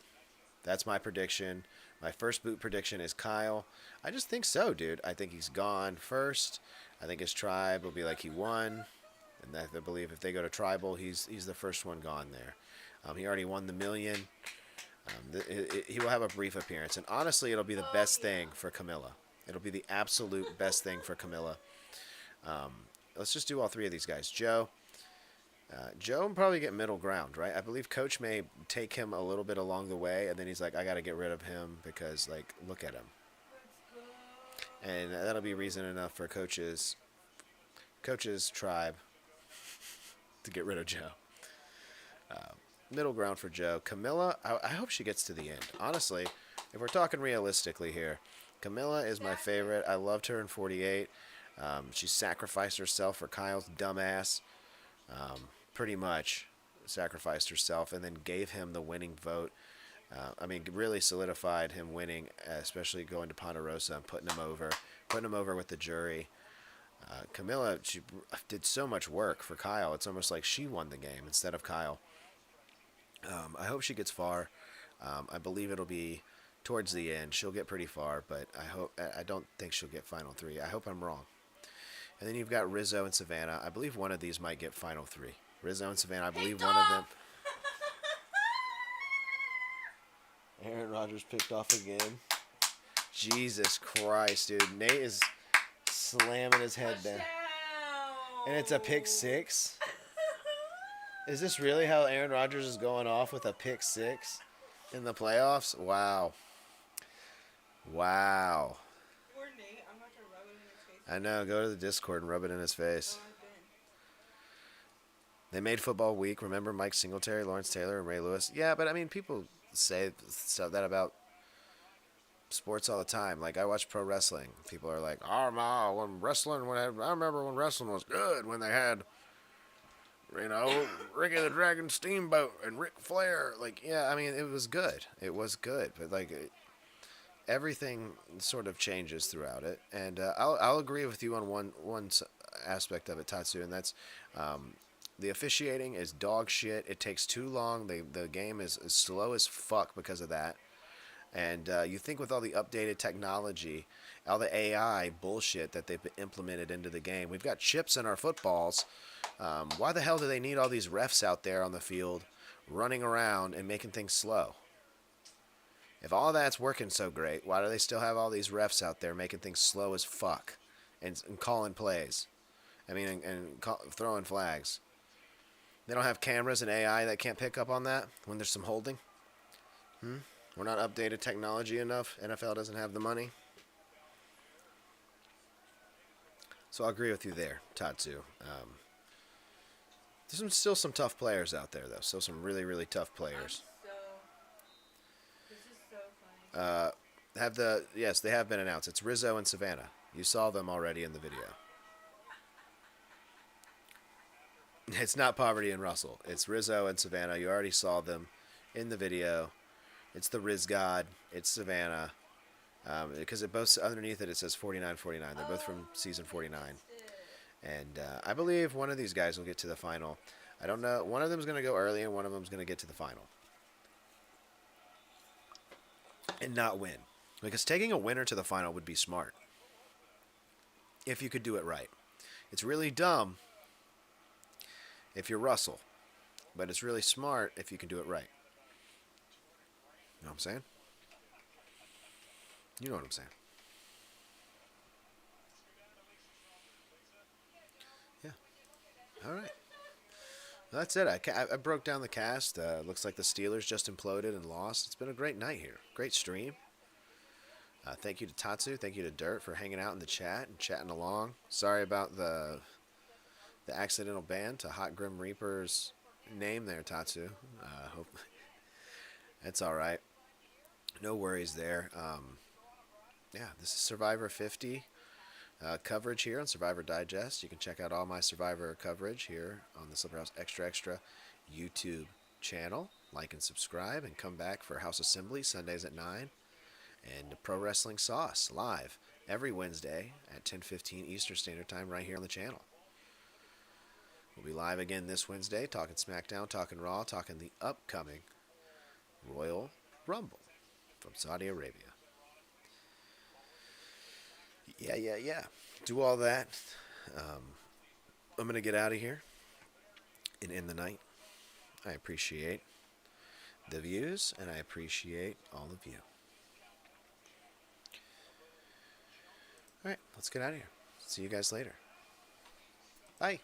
That's my prediction. My first boot prediction is Kyle. I just think so, dude. I think he's gone first. I think his tribe will be like he won. And I believe if they go to tribal, he's the first one gone there. He already won the million. He will have a brief appearance. And honestly, it'll be the best thing for Camilla. It'll be the absolute best thing for Camilla. Let's just do all three of these guys. Joe. Joe will probably get middle ground, right? I believe Coach may take him a little bit along the way, and then he's like, I got to get rid of him because, like, look at him. And that'll be reason enough for Coach's tribe to get rid of Joe. Middle ground for Joe. Camilla, I hope she gets to the end. Honestly, if we're talking realistically here, Camilla is my favorite. I loved her in 48. She sacrificed herself for Kyle's dumbass. Pretty much sacrificed herself and then gave him the winning vote. Really solidified him winning, especially going to Ponderosa and putting him over with the jury. Camilla, she did so much work for Kyle. It's almost like she won the game instead of Kyle. I hope she gets far. I believe it'll be towards the end. She'll get pretty far, but I don't think she'll get final three. I hope I'm wrong. And then you've got Rizzo and Savannah. I believe one of these might get final three. Rizzo and Savannah, I believe one of them. Aaron Rodgers picked off again. Jesus Christ, dude. Nate is slamming his head down. And it's a pick six? Is this really how Aaron Rodgers is going off with a pick six in the playoffs? Wow. Wow. Poor Nate. I'm about to rub it in his face. I know. Go to the Discord and rub it in his face. They made football weak. Remember Mike Singletary, Lawrence Taylor, and Ray Lewis? Yeah, but I mean, people say stuff that about sports all the time. Like, I watch pro wrestling. People are like, oh, no, I remember when wrestling was good, when they had, Ricky the Dragon Steamboat and Ric Flair. Like, yeah, I mean, it was good. It was good. But, like, everything sort of changes throughout it. And I'll agree with you on one aspect of it, Tatsu, and that's the officiating is dog shit. It takes too long. The game is slow as fuck because of that. And you think with all the updated technology, all the AI bullshit that they've implemented into the game, we've got chips in our footballs. Why the hell do they need all these refs out there on the field running around and making things slow? If all that's working so great, why do they still have all these refs out there making things slow as fuck and calling plays? And throwing flags. They don't have cameras and AI that can't pick up on that when there's some holding? We're not updated technology enough? NFL doesn't have the money? So I'll agree with you there, Tatsu. There's still some tough players out there, though. Still some really, really tough players. This is so funny. Yes, they have been announced. It's Rizzo and Savannah. You saw them already in the video. It's not Poverty and Russell. It's Rizzo and Savannah. You already saw them in the video. It's the Riz God. It's Savannah. Because underneath it says 49-49. They're both from season 49. And I believe one of these guys will get to the final. I don't know. One of them is going to go early, and one of them is going to get to the final. And not win. Because taking a winner to the final would be smart. If you could do it right. It's really dumb if you're Russell. But it's really smart if you can do it right. You know what I'm saying? You know what I'm saying. Yeah. All right. Well, that's it. I broke down the cast. Looks like the Steelers just imploded and lost. It's been a great night here. Great stream. Thank you to Tatsu. Thank you to Dirt for hanging out in the chat and chatting along. Sorry about the accidental ban to Hot Grim Reaper's name there, Tatsu. Hope that's all right. No worries there. Yeah, this is Survivor 50 coverage here on Survivor Digest. You can check out all my Survivor coverage here on the Slipper House Extra Extra YouTube channel. Like and subscribe, and come back for House Assembly Sundays at 9, and Pro Wrestling Sauce live every Wednesday at 10:15 Eastern Standard Time right here on the channel. We'll be live again this Wednesday, talking SmackDown, talking Raw, talking the upcoming Royal Rumble from Saudi Arabia. Yeah. Do all that. I'm going to get out of here and end the night. I appreciate the views, and I appreciate all of you. All right, let's get out of here. See you guys later. Bye.